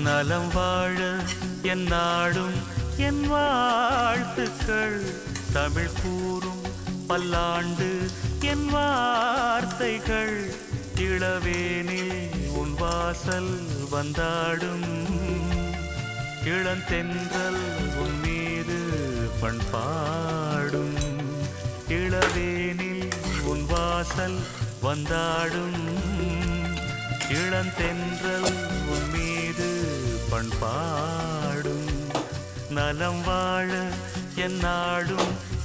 நலம் வாழ என் நாடும் என் வாழ்த்துக்கள் தமிழ் கூறும் பல்லாண்டு என் வார்த்தைகள் இளவேனில் உன் வாசல் வந்தாடும் இளந்தென்றல் உன் மீது பண்பாடும் இளவேனில் உன் வாசல் வந்தாடும் இளந்தென்றல் உன் மீது பண்பாடும் நலம் வாழ என் நாடும்